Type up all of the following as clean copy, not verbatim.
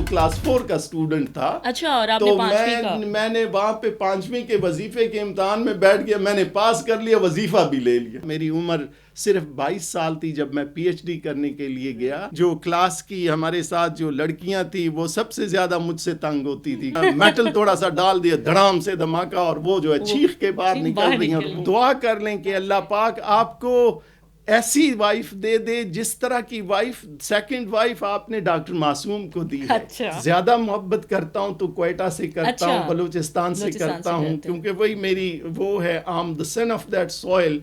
Class 4 کا student تھا. اچھا, اور آپ تو نے 5ویں کا؟ میں نے وہاں پہ 5ویں کے وظیفے کے امتحان میں بیٹھ گیا, میں نے پاس کر لیا, وظیفہ بھی لے لیا. میری عمر صرف 22 سال تھی جب میں پی ایچ ڈی کرنے کے لیے گیا. جو کلاس کی ہمارے ساتھ جو لڑکیاں تھیں وہ سب سے زیادہ مجھ سے تنگ ہوتی تھی. میٹل تھوڑا سا ڈال دیا, دھڑام سے دھماکہ, اور وہ جو ہے چیخ کے باہر نکل رہی ہیں. دعا کر لیں کہ اللہ پاک آپ کو ایسی وائف دے دے جس طرح کی وائف, سیکنڈ وائف آپ نے ڈاکٹر معصوم کو دی ہے. زیادہ محبت کرتا ہوں تو کوئٹہ سے کرتا ہوں, بلوچستان سے کرتا ہوں, کیونکہ وہی میری وہ ہے, آم دا سن آف دیٹ سوئل.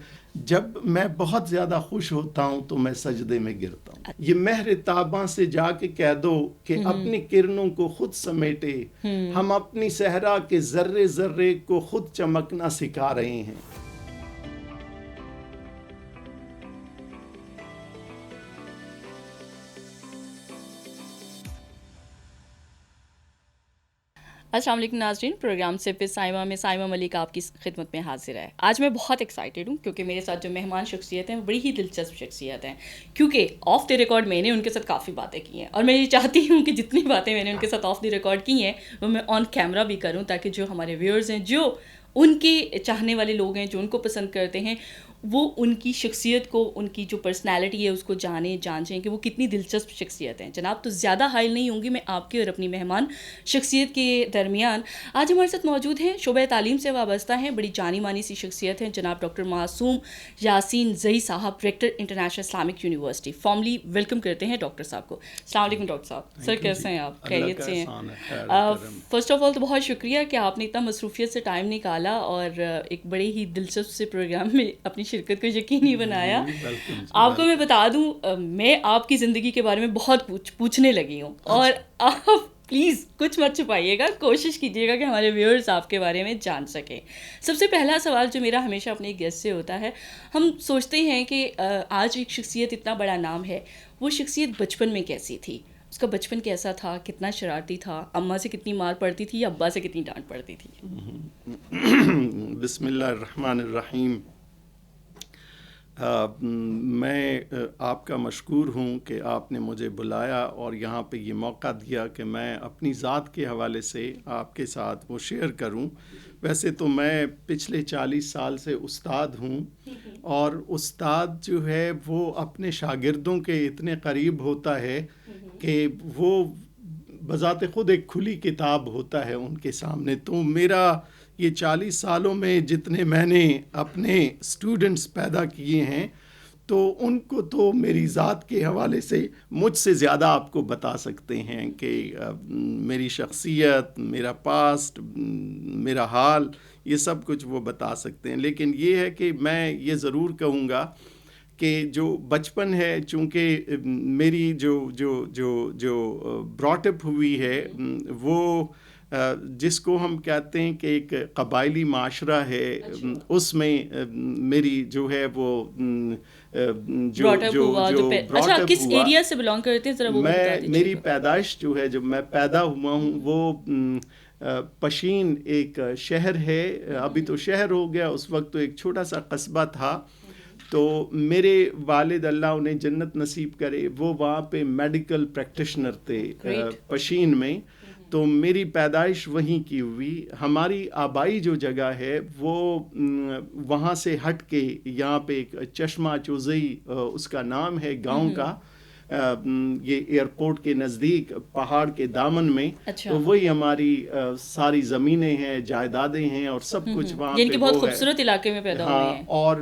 جب میں بہت زیادہ خوش ہوتا ہوں تو میں سجدے میں گرتا ہوں. یہ مہر تاباں سے جا کے کہہ دو کہ اپنی کرنوں کو خود سمیٹے, ہم اپنی صحرا کے ذرے ذرے کو خود چمکنا سکھا رہے ہیں. السلام علیکم ناظرین, پروگرام سے پھر سائمہ میں سائمہ ملک آپ کی خدمت میں حاضر ہے. آج میں بہت ایکسائٹیڈ ہوں کیونکہ میرے ساتھ جو مہمان شخصیت ہیں وہ بڑی ہی دلچسپ شخصیت ہیں, کیونکہ آف دی ریکارڈ میں نے ان کے ساتھ کافی باتیں کی ہیں, اور میں یہ چاہتی ہوں کہ جتنی باتیں میں نے ان کے ساتھ آف دی ریکارڈ کی ہیں وہ میں آن کیمرہ بھی کروں, تاکہ جو ہمارے ویورز ہیں, جو ان کے چاہنے والے لوگ ہیں, جو ان کو پسند کرتے ہیں, وہ ان کی شخصیت کو, ان کی جو پرسنالٹی ہے اس کو جانچیں کہ وہ کتنی دلچسپ شخصیت ہیں. جناب, تو زیادہ حائل نہیں ہوں گی میں آپ کے اور اپنی مہمان شخصیت کے درمیان. آج ہمارے ساتھ موجود ہیں, شعبہ تعلیم سے وابستہ ہیں, بڑی جانی مانی سی شخصیت ہیں, جناب ڈاکٹر معصوم یاسین زئی صاحب, rector international Islamic university. Formally welcome کرتے ہیں ڈاکٹر صاحب کو. السلام علیکم ڈاکٹر صاحب. سر کیسے ہیں آپ؟ خیریت سے ہیں؟ فرسٹ آف آل تو بہت شکریہ کہ آپ نے اتنا مصروفیت سے ٹائم نکالا اور ایک بڑے ہی دلچسپ سے پروگرام میں اپنی شرکت کو یقینی بنایا. آپ کو میں بتا دوں, میں آپ کی زندگی کے بارے میں بہت پوچھنے لگی ہوں, اور آپ پلیز کچھ مت چھپائیے گا, کوشش کیجیے گا کہ ہمارے ویورز آپ کے بارے میں جان سکیں. سب سے پہلا سوال جو میرا ہمیشہ اپنے گیسٹ سے ہوتا ہے, ہم سوچتے ہیں کہ آج ایک شخصیت اتنا بڑا نام ہے, وہ شخصیت بچپن میں کیسی تھی, اس کا بچپن کیسا تھا, کتنا شرارتی تھا, اماں سے کتنی مار پڑتی تھی یا ابا سے کتنی ڈانٹ پڑتی تھی؟ بسم اللہ الرحمن الرحیم. میں آپ کا مشکور ہوں کہ آپ نے مجھے بلایا اور یہاں پہ یہ موقع دیا کہ میں اپنی ذات کے حوالے سے آپ کے ساتھ وہ شیئر کروں. ویسے تو میں پچھلے 40 سال سے استاد ہوں, اور استاد جو ہے وہ اپنے شاگردوں کے اتنے قریب ہوتا ہے کہ وہ بذات خود ایک کھلی کتاب ہوتا ہے ان کے سامنے. تو میرا یہ 40 سالوں میں جتنے میں نے اپنے اسٹوڈنٹس پیدا کیے ہیں, تو ان کو تو میری ذات کے حوالے سے مجھ سے زیادہ آپ کو بتا سکتے ہیں کہ میری شخصیت, میرا پاسٹ, میرا حال, یہ سب کچھ وہ بتا سکتے ہیں. لیکن یہ ہے کہ میں یہ ضرور کہوں گا کہ جو بچپن ہے, چونکہ میری جو براٹ اپ ہوئی ہے, وہ جس کو ہم کہتے ہیں کہ ایک قبائلی معاشرہ ہے, اس میں میری جو ہے وہ کس ایریا سے بلانگ کرتے ہیں ذرا وہ بتا دیجیے. میری پیدائش جو ہے, جب میں پیدا ہوا ہوں, وہ پشین ایک شہر ہے, ابھی تو شہر ہو گیا, اس وقت تو ایک چھوٹا سا قصبہ تھا. تو میرے والد اللہ انہیں جنت نصیب کرے, وہ وہاں پہ میڈیکل پریکٹیشنر تھے پشین میں. تو میری پیدائش وہیں کی ہوئی. ہماری آبائی جو جگہ ہے وہ وہاں سے ہٹ کے یہاں پہ ایک چشمہ چوزئی اس کا نام ہے گاؤں کا, یہ ایئرپورٹ کے نزدیک پہاڑ کے دامن میں. تو وہی ہماری ساری زمینیں ہیں, جائیدادیں ہیں, اور سب کچھ وہاں پہ بہت خوبصورت علاقے میں پیدا ہوئے ہیں. اور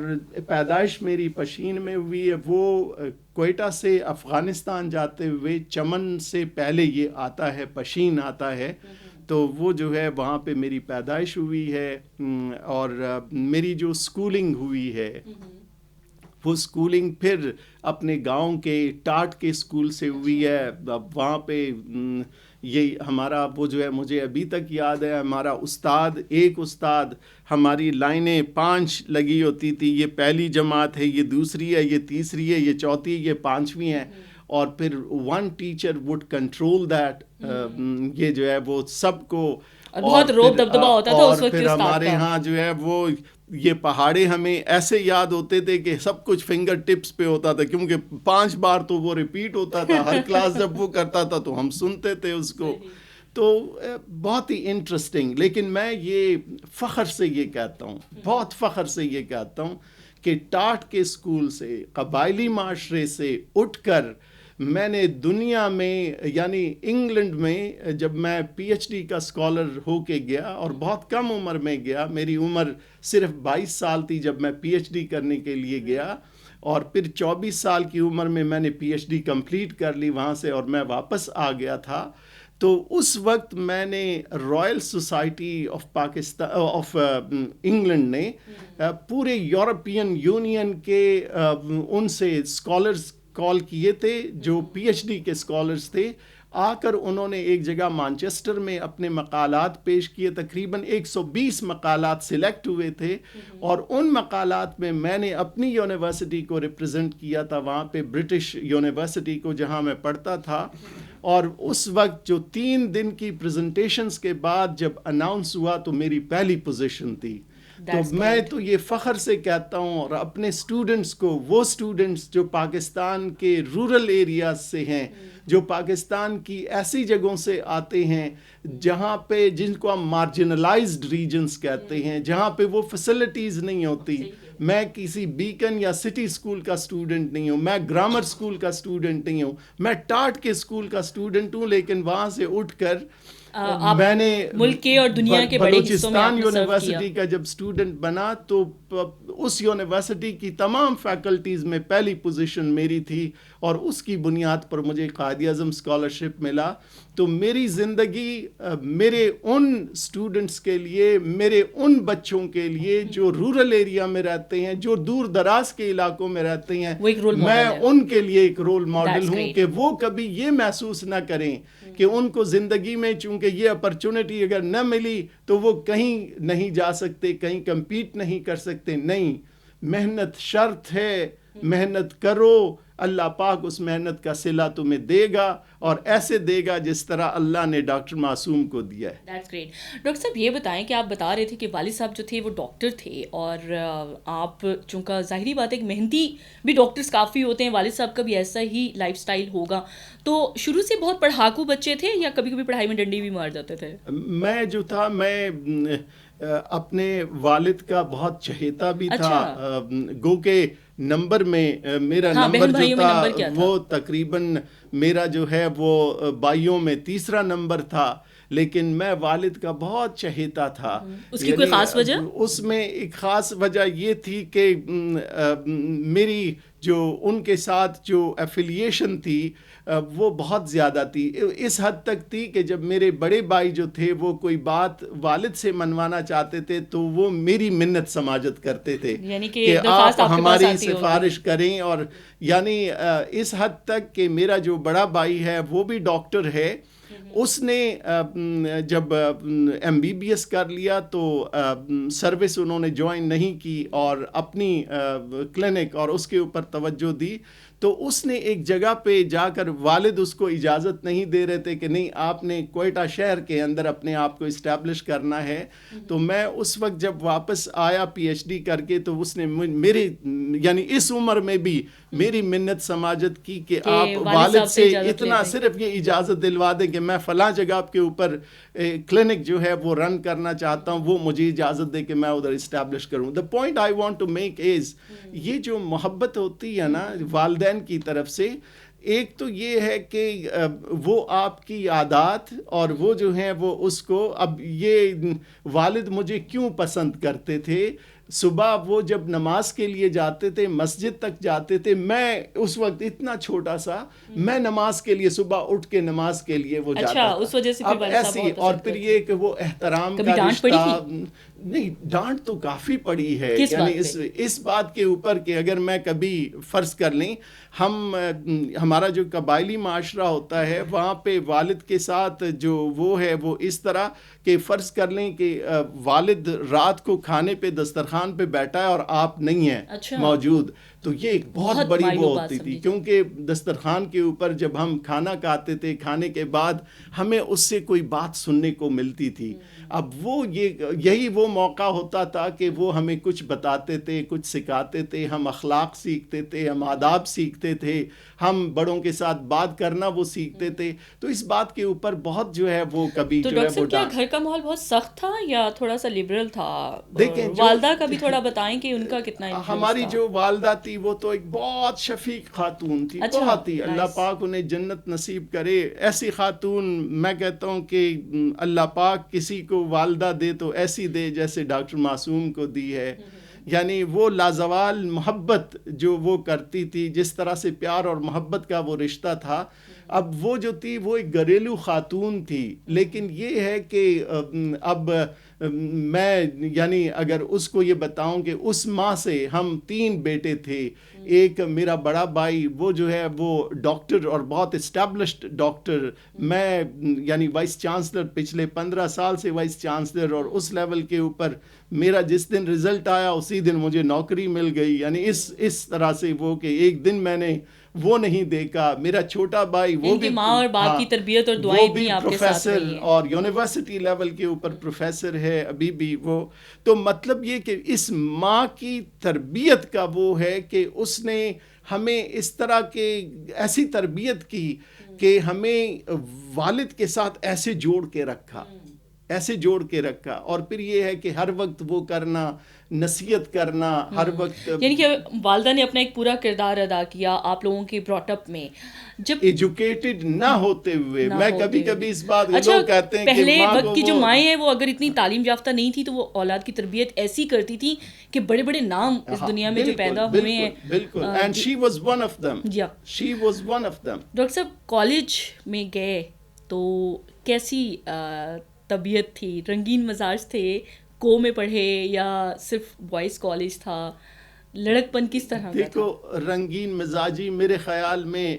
پیدائش میری پشین میں ہوئی ہے. وہ کوئٹہ سے افغانستان جاتے ہوئے چمن سے پہلے یہ آتا ہے, پشین آتا ہے. تو وہ جو ہے وہاں پہ میری پیدائش ہوئی ہے. اور میری جو اسکولنگ ہوئی ہے وہ اسکولنگ پھر اپنے گاؤں کے ٹاٹ کے اسکول سے ہوئی ہے. وہاں پہ یہ ہمارا وہ جو ہے مجھے ابھی تک یاد ہے, ہمارا استاد, ایک استاد, ہماری لائنیں 5 لگی ہوتی تھی, یہ پہلی جماعت ہے, یہ دوسری ہے, یہ تیسری ہے, یہ چوتھی, یہ 5ویں ہے. اور پھر one teacher would control that, یہ جو ہے وہ سب کو, اور بہت روب دبدبا ہوتا تھا اس وقت. پھر ہمارے ہاں جو ہے وہ یہ پہاڑے ہمیں ایسے یاد ہوتے تھے کہ سب کچھ فنگر ٹپس پہ ہوتا تھا، کیونکہ 5 بار تو وہ ریپیٹ ہوتا تھا ہر کلاس جب وہ کرتا تھا تو ہم سنتے تھے اس کو. تو بہت ہی انٹرسٹنگ. لیکن میں یہ فخر سے یہ کہتا ہوں، بہت فخر سے یہ کہتا ہوں کہ ٹاٹ کے اسکول سے، قبائلی معاشرے سے اٹھ کر میں نے دنیا میں، یعنی انگلینڈ میں جب میں پی ایچ ڈی کا اسکالر ہو کے گیا، اور بہت کم عمر میں گیا، میری عمر صرف 22 سال تھی جب میں پی ایچ ڈی کرنے کے لیے گیا، اور پھر 24 سال کی عمر میں نے پی ایچ ڈی کمپلیٹ کر لی وہاں سے، اور میں واپس آ گیا تھا. تو اس وقت میں نے Royal society of Pakistan of England نے پورے یورپین یونین کے ان سے اسکالرز کال کیے تھے جو پی ایچ ڈی کے اسکالرز تھے. آ کر انہوں نے ایک جگہ مانچسٹر میں اپنے مقالات پیش کیے. تقریباً 120 مقالات سلیکٹ ہوئے تھے، اور ان مقالات میں میں نے اپنی یونیورسٹی کو ریپرزینٹ کیا تھا، وہاں پہ برٹش یونیورسٹی کو جہاں میں پڑھتا تھا. اور اس وقت جو 3 دن کی پریزنٹیشنز کے بعد جب اناؤنس ہوا تو میری پہلی پوزیشن تھی. تو میں تو یہ فخر سے کہتا ہوں، اور اپنے اسٹوڈنٹس کو، وہ اسٹوڈنٹس جو پاکستان کے رورل ایریاز سے ہیں، جو پاکستان کی ایسی جگہوں سے آتے ہیں جہاں پہ، جن کو ہم مارجنلائزڈ ریجنز کہتے ہیں، جہاں پہ وہ فیسلٹیز نہیں ہوتی. میں کسی بیکن یا سٹی اسکول کا اسٹوڈنٹ نہیں ہوں، میں گرامر اسکول کا اسٹوڈنٹ نہیں ہوں، میں ٹاٹ کے اسکول کا اسٹوڈنٹ ہوں. لیکن وہاں سے اٹھ کر میں نے ملک کے اور دنیا کے بڑے حصوں میں بلوچستان یونیورسٹی کا جب اسٹوڈنٹ بنا تو اس یونیورسٹی کی تمام فیکلٹیز میں پہلی پوزیشن میری تھی، اور اس کی بنیاد پر مجھے قائد اعظم اسکالرشپ ملا. تو میری زندگی میرے ان اسٹوڈنٹس کے لیے، میرے ان بچوں کے لیے جو رورل ایریا میں رہتے ہیں، جو دور دراز کے علاقوں میں رہتے ہیں، میں ان کے لیے ایک رول ماڈل ہوں کہ وہ کبھی یہ محسوس نہ کریں کہ ان کو زندگی میں چونکہ یہ اپرچونٹی اگر نہ ملی تو وہ کہیں نہیں جا سکتے، کہیں کمپیٹ نہیں کر سکتے. نہیں، محنت شرط ہے، محنت کرو، اللہ پاک اس محنت کا صلہ تمہیں دے گا، اور ایسے دے گا جس طرح اللہ نے ڈاکٹر معصوم کو دیا ہے. That's great. ڈاکٹر صاحب یہ بتائیں کہ آپ بتا رہے تھے کہ والد صاحب جو تھے وہ ڈاکٹر تھے، اور آپ چونکہ ظاہری بات ہے کہ محنتی بھی ڈاکٹرز کافی ہوتے ہیں، والد صاحب کا بھی ایسا ہی لائف سٹائل ہوگا، تو شروع سے بہت پڑھاکو بچے تھے یا کبھی کبھی پڑھائی میں ڈنڈی بھی مار جاتے تھے؟ میں جو تھا، میں اپنے والد کا بہت چہیتا بھی تھا. گو کہ نمبر میں میرا نمبر جو تھا وہ تقریباً میرا جو ہے وہ بائیوں میں تیسرا نمبر تھا، لیکن میں والد کا بہت چہیتا تھا. اس کی کوئی خاص وجہ؟ اس میں ایک خاص وجہ یہ تھی کہ میری جو ان کے ساتھ جو ایفیلیشن تھی وہ بہت زیادہ تھی. اس حد تک تھی کہ جب میرے بڑے بھائی جو تھے وہ کوئی بات والد سے منوانا چاہتے تھے تو وہ میری منت سماجت کرتے تھے، یعنی کہ آپ ہماری سفارش کریں. اور یعنی اس حد تک کہ میرا جو بڑا بھائی ہے وہ بھی ڈاکٹر ہے. اس نے جب ایم بی بی ایس کر لیا تو سروس انہوں نے جوائن نہیں کی اور اپنی کلینک اور اس کے اوپر توجہ دی. تو اس نے ایک جگہ پہ جا کر، والد اس کو اجازت نہیں دے رہے تھے کہ نہیں، آپ نے کوئٹہ شہر کے اندر اپنے آپ کو اسٹیبلش کرنا ہے. تو میں اس وقت جب واپس آیا پی ایچ ڈی کر کے تو اس نے میرے یعنی اس عمر میں بھی میری منت سماجت کی کہ آپ والد سے اتنا صرف یہ اجازت دلوا دیں کہ میں فلاں جگہ کے اوپر کلینک جو ہے وہ رن کرنا چاہتا ہوں، وہ مجھے اجازت دے کہ میں ادھر اسٹیبلش کروں. The point I want to make is, یہ جو محبت ہوتی ہے نا والدین کی طرف سے، ایک تو یہ ہے کہ وہ آپ کی عادات اور وہ جو ہیں وہ اس کو، اب یہ والد مجھے کیوں پسند کرتے تھے، صبح وہ جب نماز کے لیے جاتے تھے، مسجد تک جاتے تھے، میں اس وقت اتنا چھوٹا سا، میں نماز کے لیے صبح اٹھ کے نماز کے لیے وہ جاتا تھا. اس وجہ سے اب ایسی، اور پھر یہ کہ وہ احترام کا رشتہ، نہیں ڈانٹ تو کافی پڑی ہے، یعنی اس بات کے اوپر کہ اگر میں کبھی فرض کر لیں، ہمارا جو قبائلی معاشرہ ہوتا ہے وہاں پہ والد کے ساتھ جو وہ ہے وہ اس طرح کہ فرض کر لیں کہ والد رات کو کھانے پہ دسترخوان پہ بیٹھا ہے اور آپ نہیں ہیں موجود، تو یہ ایک بہت بڑی وہ ہوتی تھی، کیونکہ دسترخوان کے اوپر جب ہم کھانا کھاتے تھے، کھانے کے بعد ہمیں اس سے کوئی بات سننے کو ملتی تھی. اب وہ یہی وہ موقع ہوتا تھا کہ وہ ہمیں کچھ بتاتے تھے، کچھ سکھاتے تھے، ہم اخلاق سیکھتے تھے، ہم آداب سیکھتے تھے، ہم بڑوں کے ساتھ بات کرنا وہ سیکھتے تھے. تو اس بات کے اوپر بہت جو ہے وہ کبھی جو ہے وہ کیا گھر کا ماحول بہت سخت تھا یا تھوڑا سا لبرل تھا؟ دیکھیں والدہ کا بھی تھوڑا بتائیں کہ ان کا کتنا انفلوئنس تھا. ہماری جو والدہ تھی وہ تو ایک بہت شفیق خاتون تھی، بہت ہی اللہ پاک انہیں جنت نصیب کرے. ایسی خاتون میں کہتا ہوں کہ اللہ پاک کسی کو والدہ دے تو ایسی دے جیسے ڈاکٹر معصوم کو دی ہے. یعنی وہ لازوال محبت جو وہ کرتی تھی، جس طرح سے پیار اور محبت کا وہ رشتہ تھا. اب وہ جو تھی وہ ایک گھریلو خاتون تھی، لیکن یہ ہے کہ اب میں یعنی اگر اس کو یہ بتاؤں کہ اس ماں سے ہم 3 بیٹے تھے. ایک میرا بڑا بھائی وہ جو ہے وہ ڈاکٹر اور بہت اسٹیبلشڈ ڈاکٹر، میں یعنی وائس چانسلر پچھلے 15 سال سے وائس چانسلر، اور اس لیول کے اوپر میرا جس دن رزلٹ آیا اسی دن مجھے نوکری مل گئی. یعنی اس طرح سے وہ کہ ایک دن میں نے وہ نہیں دیکھا. میرا چھوٹا بھائی وہ بھی ماں اور باپ کی تربیت اور دعائیں بھی آپ کے ساتھ پروفیسر اور یونیورسٹی لیول کے اوپر پروفیسر ہے ابھی بھی وہ. تو مطلب یہ کہ اس ماں کی تربیت کا وہ ہے کہ اس نے ہمیں اس طرح کے ایسی تربیت کی کہ ہمیں والد کے ساتھ ایسے جوڑ کے رکھا، ایسے جوڑ کے رکھا. اور پھر یہ ہے کہ ہر وقت وہ کرنا، نصیحت کرنا ہر وقت. یعنی کہ والدہ نے اپنا ایک پورا کردار ادا کیا آپ لوگوں کے براٹ اپ میں. جب ایجوکیٹڈ نہ ہوتے ہوئے میں کبھی کبھی اس بات لوگ کہتے ہیں پہلے وقت کی جو مائیں ہیں وہ اگر اتنی تعلیم یافتہ نہیں تھی تو وہ اولاد کی تربیت ایسی کرتی تھی کہ بڑے بڑے نام اس دنیا میں جو پیدا ہوئے ہیں. بالکل. And she was one of them. She was one of them. Doctor صاحب کالج میں گئے تو کیسی طبیعت تھی؟ رنگین مزاج تھے؟ کو میں پڑھے یا صرف بوائز کالج تھا؟ لڑک پن کس طرح کا تھا؟ دیکھو رنگین مزاجی میرے خیال میں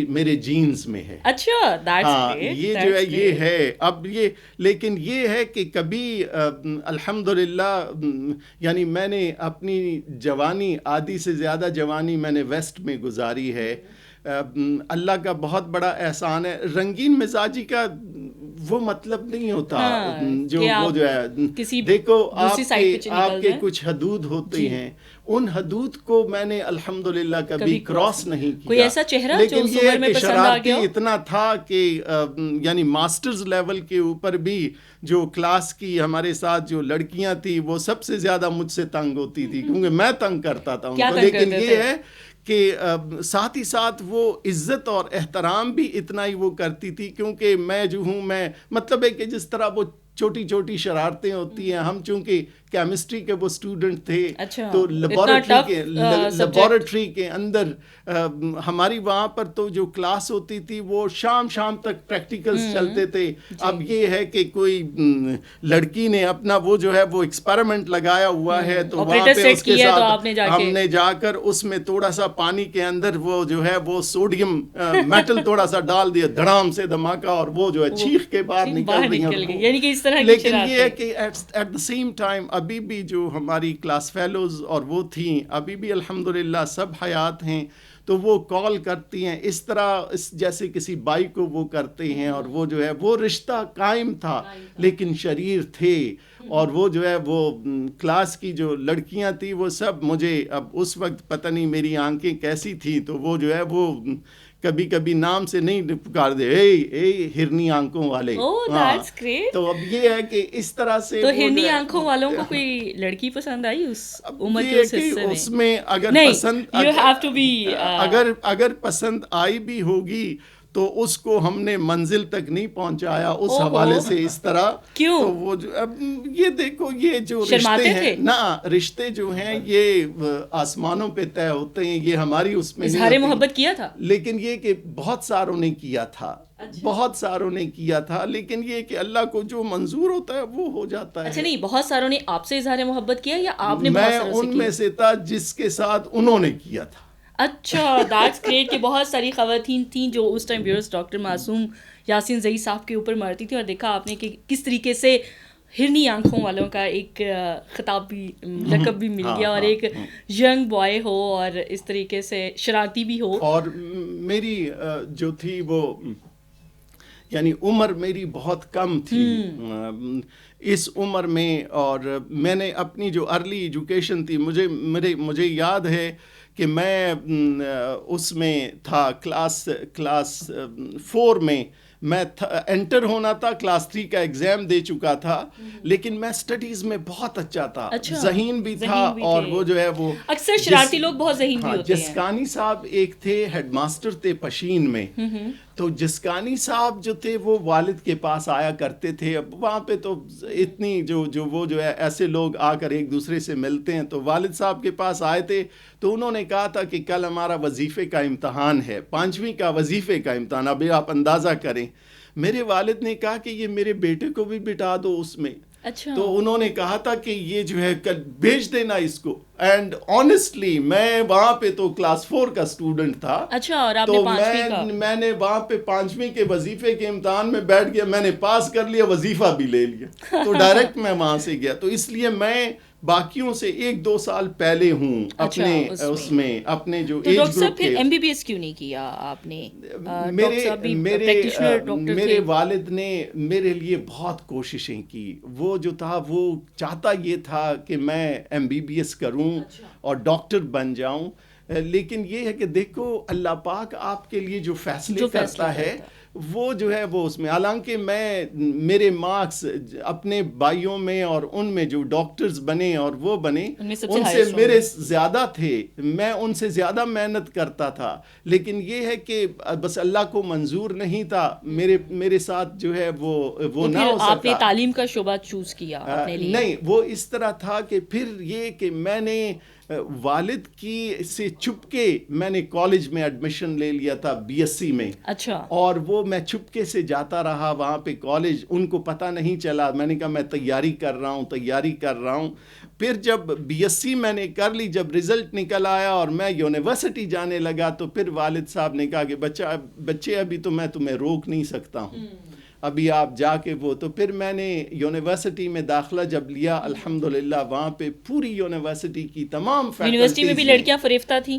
میرے جینز میں ہے. اچھا ہاں یہ جو ہے یہ ہے. اب یہ لیکن یہ ہے کہ کبھی الحمدللہ یعنی میں نے اپنی جوانی آدھی سے زیادہ جوانی میں نے ویسٹ میں گزاری ہے. اللہ کا بہت بڑا احسان ہے. رنگین مزاجی کا وہ مطلب نہیں ہوتا جو وہ جو ہے دیکھو آپ کے کچھ حدود ہوتے ہیں، ان حدود کو میں نے الحمدللہ کبھی کراس نہیں کیا. کوئی ایسا چہرہ لیکن یہ کہ شرارتی اتنا تھا کہ یعنی ماسٹرز لیول کے اوپر بھی جو کلاس کی ہمارے ساتھ جو لڑکیاں تھیں وہ سب سے زیادہ مجھ سے تنگ ہوتی تھی کیونکہ میں تنگ کرتا تھا ان کو. لیکن یہ ہے کہ ساتھ ہی ساتھ وہ عزت اور احترام بھی اتنا ہی وہ کرتی تھی کیونکہ میں جو ہوں میں مطلب ہے کہ جس طرح وہ چھوٹی چھوٹی شرارتیں ہوتی ہیں، ہم چونکہ کیمسٹری کے وہ اسٹوڈنٹ تھے تو لیبارٹری کے اندر ہماری وہاں پر تو جو کلاس ہوتی تھی وہ شام تک پریکٹیکلز چلتے تھے. اب یہ ہے کہ کوئی لڑکی نے اپنا وہ جو ہے وہ ایکسپیریمنٹ لگایا ہوا ہے تو وہاں پہ اس کے ساتھ ہم نے جا کر اس میں تھوڑا سا پانی کے اندر وہ جو ہے وہ سوڈیم میٹل تھوڑا سا ڈال دیا، دھڑام سے دھماکہ، اور وہ جو ہے چیخ کے باہر نکل رہی ہیں. لیکن یہ ہے کہ ایٹ دا سیم ٹائم ابھی بھی جو ہماری کلاس فیلوز اور وہ تھیں ابھی بھی الحمدللہ سب حیات ہیں، تو وہ کال کرتی ہیں اس طرح جیسے کسی بھائی کو وہ کرتے ہیں، اور وہ جو ہے وہ رشتہ قائم تھا لیکن شریر تھے. اور وہ جو ہے وہ کلاس کی جو لڑکیاں تھیں وہ سب مجھے اب اس وقت پتہ نہیں میری آنکھیں کیسی تھیں تو وہ جو ہے وہ کبھی کبھی نام سے نہیں پکار دے، اے ہرنی آنکھوں والے. تو اب یہ ہے کہ اس طرح سے تو ہرنی آنکھوں والوں کو کوئی لڑکی پسند آئی اس عمر کے اس میں اگر پسند آئی بھی ہوگی تو اس کو ہم نے منزل تک نہیں پہنچایا اس حوالے سے اس طرح. کیوں؟ تو وہ جو اب یہ دیکھو یہ جو رشتے ہیں نا، رشتے جو ہیں یہ آسمانوں پہ طے ہوتے ہیں، یہ ہماری اس میں اظہار محبت کیا تھا. لیکن یہ کہ بہت ساروں نے کیا تھا، بہت ساروں نے کیا تھا، لیکن یہ کہ اللہ کو جو منظور ہوتا ہے وہ ہو جاتا ہے. اچھا نہیں، بہت ساروں نے آپ سے اظہار محبت کیا یا آپ نے؟ میں ان میں سے تھا جس کے ساتھ انہوں نے کیا تھا. اچھا دیٹس گریٹ. کہ بہت ساری خواتین تھیں جو اس ٹائم ویورس ڈاکٹر معصوم یاسین زئی صاحب کے اوپر مرتی تھی، اور دیکھا آپ نے کہ کس طریقے سے ہرنی آنکھوں والوں کا ایک خطاب بھی لقب بھی مل گیا, اور ایک ینگ بوائے ہو اور اس طریقے سے شرارتی بھی ہو. اور میری جو تھی وہ یعنی عمر میری بہت کم تھی اس عمر میں, اور میں نے اپنی جو ارلی ایجوکیشن تھی, مجھے یاد ہے کہ میں اس میں تھا کلاس 4 میں میں انٹر ہونا تھا, کلاس 3 کا ایگزام دے چکا تھا, لیکن میں سٹڈیز میں بہت اچھا تھا, ذہین بھی تھا, اور وہ جو ہے وہ اکثر شرارتی لوگ بہت ذہین بھی ہوتے ہیں. جسکانی صاحب ایک تھے ہیڈ ماسٹر تھے پشین میں, تو جسکانی صاحب جو تھے وہ والد کے پاس آیا کرتے تھے. اب وہاں پہ تو اتنی وہ جو ہے ایسے لوگ آ کر ایک دوسرے سے ملتے ہیں, تو والد صاحب کے پاس آئے تھے, تو انہوں نے کہا تھا کہ کل ہمارا وظیفے کا امتحان ہے, 5ویں کا وظیفے کا امتحان, ابھی آپ اندازہ کریں. میرے والد نے کہا کہ یہ میرے بیٹے کو بھی بٹھا دو اس میں. اچھا. تو انہوں نے کہا تھا کہ یہ جو ہے کل بھیج دینا اس کو. اینڈ آنیسٹلی میں وہاں پہ تو کلاس 4 کا اسٹوڈنٹ تھا. اچھا. اور آپ نے 5ویں کا؟ میں نے وہاں پہ 5ویں کے وظیفے کے امتحان میں بیٹھ گیا, میں نے پاس کر لیا, وظیفہ بھی لے لیا, تو ڈائریکٹ میں وہاں سے گیا. تو اس لیے میں باقیوں سے 1-2 سال پہلے ہوں اپنے اس میں اپنے جو ایج گروپ کے. ایم بی بی ایس کیوں نہیں کیا آپ نے؟ میرے والد نے میرے لیے بہت کوششیں کی. وہ جو تھا وہ چاہتا یہ تھا کہ میں ایم بی بی ایس کروں اور ڈاکٹر بن جاؤں, لیکن یہ ہے کہ دیکھو اللہ پاک آپ کے لیے جو فیصلے کرتا ہے وہ جو ہے وہ اس میں, حالانکہ میرے مارکس اپنے بھائیوں میں اور ان میں جو ڈاکٹرز بنے اور وہ بنے ان سے میرے زیادہ تھے, میں ان سے زیادہ محنت کرتا تھا, لیکن یہ ہے کہ بس اللہ کو منظور نہیں تھا میرے ساتھ جو ہے وہ نہ ہو سکا. آپ نے تعلیم کا شعبہ چوز کیا اپنے لیے؟ نہیں, وہ اس طرح تھا کہ پھر یہ کہ میں نے والد کی سے چھپ کے میں نے کالج میں ایڈمیشن لے لیا تھا بی ایس سی میں. اچھا. اور وہ میں چھپکے سے جاتا رہا وہاں پہ کالج, ان کو پتہ نہیں چلا. میں نے کہا میں تیاری کر رہا ہوں. پھر جب بی ایس سی میں نے کر لی, جب رزلٹ نکل آیا اور میں یونیورسٹی جانے لگا, تو پھر والد صاحب نے کہا کہ بچے ابھی تو میں تمہیں روک نہیں سکتا ہوں, ابھی آپ جا کے وہ. تو پھر میں نے یونیورسٹی میں داخلہ جب لیا, الحمدللہ وہاں پہ پوری یونیورسٹی کی تمام یونیورسٹی میں بھی لڑکیاں فریفتہ تھیں.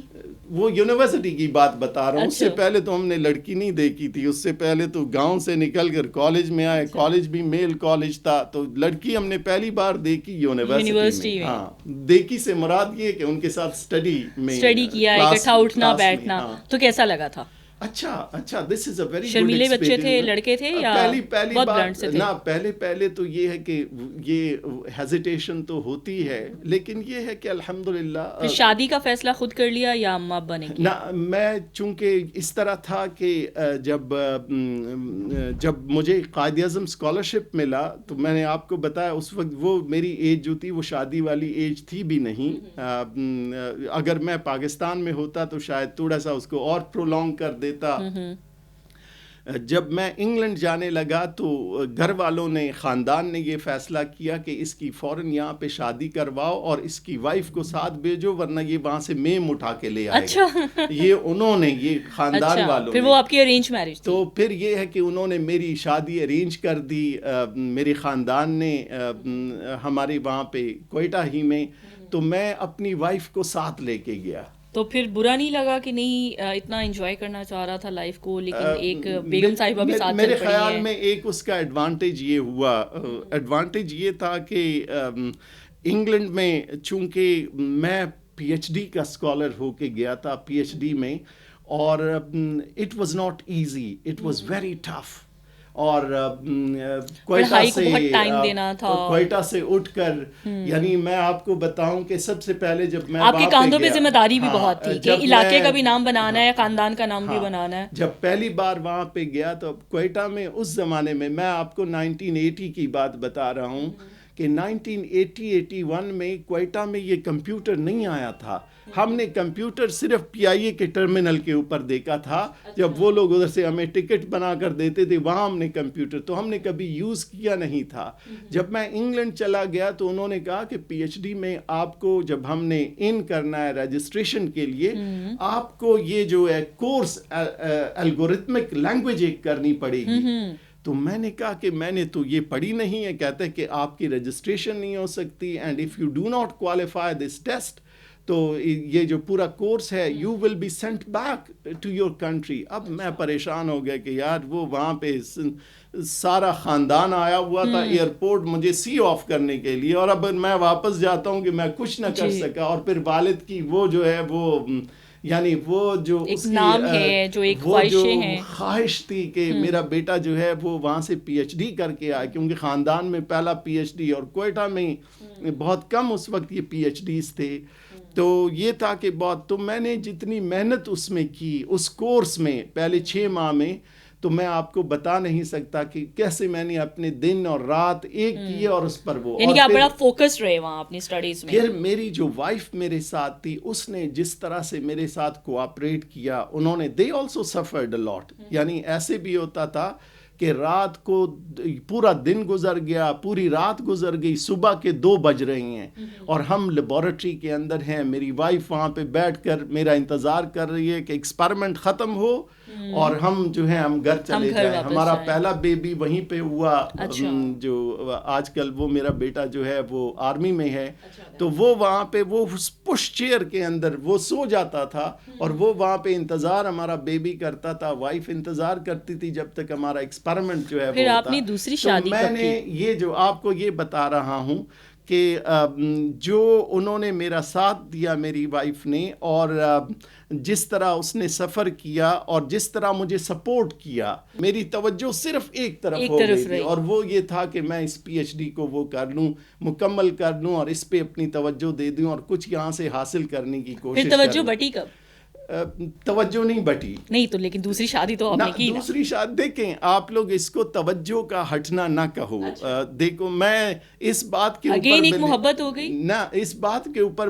وہ یونیورسٹی کی بات بتا رہا ہوں, اس سے پہلے تو ہم نے لڑکی نہیں دیکھی تھی. اس سے پہلے تو گاؤں سے نکل کر کالج میں آئے, کالج بھی میل کالج تھا, تو لڑکی ہم نے پہلی بار دیکھی یونیورسٹی میں. ہاں, دیکھی سے مراد یہ کہ ان کے ساتھ اسٹڈی کیا, اکٹھا اٹھنا بیٹھنا. تو کیسا لگا تھا؟ اچھا دس از اے ویری گڈ. شرمیلے بچے تھے, لڑکے تھے یا پہلی بات نہ پہلے تو یہ ہے کہ یہ ہیزیٹیشن تو ہوتی ہے, لیکن یہ ہے کہ الحمدللہ. شادی کا فیصلہ خود کر لیا یا اماں ابا نے کیا؟ نہ, میں چونکہ اس طرح تھا کہ جب مجھے قائد اعظم اسکالرشپ ملا, تو میں نے آپ کو بتایا اس وقت وہ میری ایج جو تھی وہ شادی والی ایج تھی بھی نہیں. اگر میں پاکستان میں ہوتا تو شاید تھوڑا سا اس کو اور پرولونگ کر دیتا. جب میں انگلینڈ جانے لگا تو گھر والوں نے, خاندان نے یہ فیصلہ کیا کہ اس کی فوراً یہاں پہ شادی کرواؤ اور اس کی وائف کو ساتھ بھیجو, ورنہ یہ وہاں سے میم اٹھا کے لے آئے گا. یہ انہوں نے, یہ خاندان والوں پھر وہ آپ کی ارینج میرج تھی. تو پھر یہ ہے کہ انہوں نے میری شادی ارینج کر دی. میرے خاندان نے ہمارے وہاں پہ کوئٹہ ہی میں, تو میں اپنی وائف کو ساتھ لے کے گیا. تو پھر برا نہیں لگا کہ نہیں اتنا انجوائے کرنا چاہ رہا تھا لائف کو, لیکن ایک بیگم صاحبہ بھی ساتھ چل پڑی ہے؟ میرے خیال میں ایک اس کا ایڈوانٹیج یہ ہوا, ایڈوانٹیج یہ تھا کہ انگلینڈ میں چونکہ میں پی ایچ ڈی کا اسکالر ہو کے گیا تھا, پی ایچ ڈی میں, اور it was not easy, it was very tough. اور کوئٹہ سے اٹھ کر, یعنی میں آپ کو بتاؤں کہ سب سے پہلے جب میں آپ کے کاندھوں پہ ذمہ داری بھی بہت تھی کہ علاقے کا بھی نام بنانا ہے, خاندان کا نام بھی بنانا ہے. جب پہلی بار وہاں پہ گیا تو کوئٹہ میں اس زمانے میں آپ کو 1980 کی بات بتا رہا ہوں کہ 1980-81 میں کوئٹہ میں یہ کمپیوٹر نہیں آیا تھا. ہم نے کمپیوٹر صرف پی آئی اے کے ٹرمینل کے اوپر دیکھا تھا, جب وہ لوگ ادھر سے ہمیں ٹکٹ بنا کر دیتے تھے, وہاں ہم نے کمپیوٹر تو ہم نے کبھی یوز کیا نہیں تھا. جب میں انگلینڈ چلا گیا تو انہوں نے کہا کہ پی ایچ ڈی میں آپ کو جب ہم نے ان کرنا ہے رجسٹریشن کے لیے, آپ کو یہ جو ہے کورس الگورتھمک لینگویج ایک کرنی پڑے گی. تو میں نے کہا کہ میں نے تو یہ پڑھی نہیں ہے. کہتے ہیں کہ آپ کی رجسٹریشن نہیں ہو سکتی and if you do not qualify this test تو یہ جو پورا کورس ہے you will be sent back to your country. اب میں پریشان ہو گیا کہ یار وہ وہاں پہ سارا خاندان آیا ہوا تھا ایئرپورٹ مجھے سی آف کرنے کے لیے, اور اب میں واپس جاتا ہوں کہ میں کچھ نہ کر سکا. اور پھر والد کی وہ جو ہے وہ یعنی وہ جو ایک نام ہے, جو ایک خواہشیں ہیں, خواہش تھی کہ میرا بیٹا جو ہے وہ وہاں سے پی ایچ ڈی کر کے آئے, کیونکہ خاندان میں پہلا پی ایچ ڈی, اور کوئٹہ میں بہت کم اس وقت یہ پی ایچ ڈیز تھے. تو یہ تھا کہ بہت, تو میں نے جتنی محنت اس میں کی اس کورس میں پہلے 6 ماہ میں, تو میں آپ کو بتا نہیں سکتا کہ کیسے میں نے اپنے دن اور رات ایک کیے اور اس پر وہ, یعنی کہ آپ بڑا فوکس رہے وہاں اپنی اسٹڈیز میں. پھر میری جو وائف میرے ساتھ تھی اس نے جس طرح سے میرے ساتھ کوآپریٹ کیا, انہوں نے they also suffered a lot. یعنی ایسے بھی ہوتا تھا کہ رات کو پورا دن گزر گیا, پوری رات گزر گئی, صبح کے 2 بج رہی ہیں اور ہم لیبارٹری کے اندر ہیں, میری وائف وہاں پہ بیٹھ کر میرا انتظار کر رہی ہے کہ ایکسپیریمنٹ ختم ہو اور ہم جو ہے ہم گھر چلے جائیں. ہمارا پہلا بیبی وہیں پہ ہوا, جو آج کل وہ میرا بیٹا جو ہے وہ آرمی میں ہے, تو وہ وہاں پہ وہ پش چیئر کے اندر وہ سو جاتا تھا اور وہ وہاں پہ انتظار ہمارا بیبی کرتا تھا, وائف انتظار کرتی تھی جب تک ہمارا ایکسپیریمنٹ جو ہے پھر آپ نے دوسری شادی میں نے یہ جو آپ کو یہ بتا رہا ہوں کہ جو انہوں نے میرا ساتھ دیا میری وائف نے, اور جس طرح اس نے سفر کیا اور جس طرح مجھے سپورٹ کیا, میری توجہ صرف ایک طرف ہو گئی تھی, اور وہ یہ تھا کہ میں اس پی ایچ ڈی کو وہ کر لوں, مکمل کر لوں اور اس پہ اپنی توجہ دے دوں اور کچھ یہاں سے حاصل کرنے کی کوشش. پھر توجہ بٹی کب؟ توجہ نہیں بٹی. نہیں تو لیکن دوسری شادی تو آپ نے کی. دوسری شادی دیکھیں آپ لوگ اس کو توجہ کا ہٹنا نہ کہو. دیکھو میں اس بات کے اوپر ایک محبت ہو گئی نہ, اس بات کے اوپر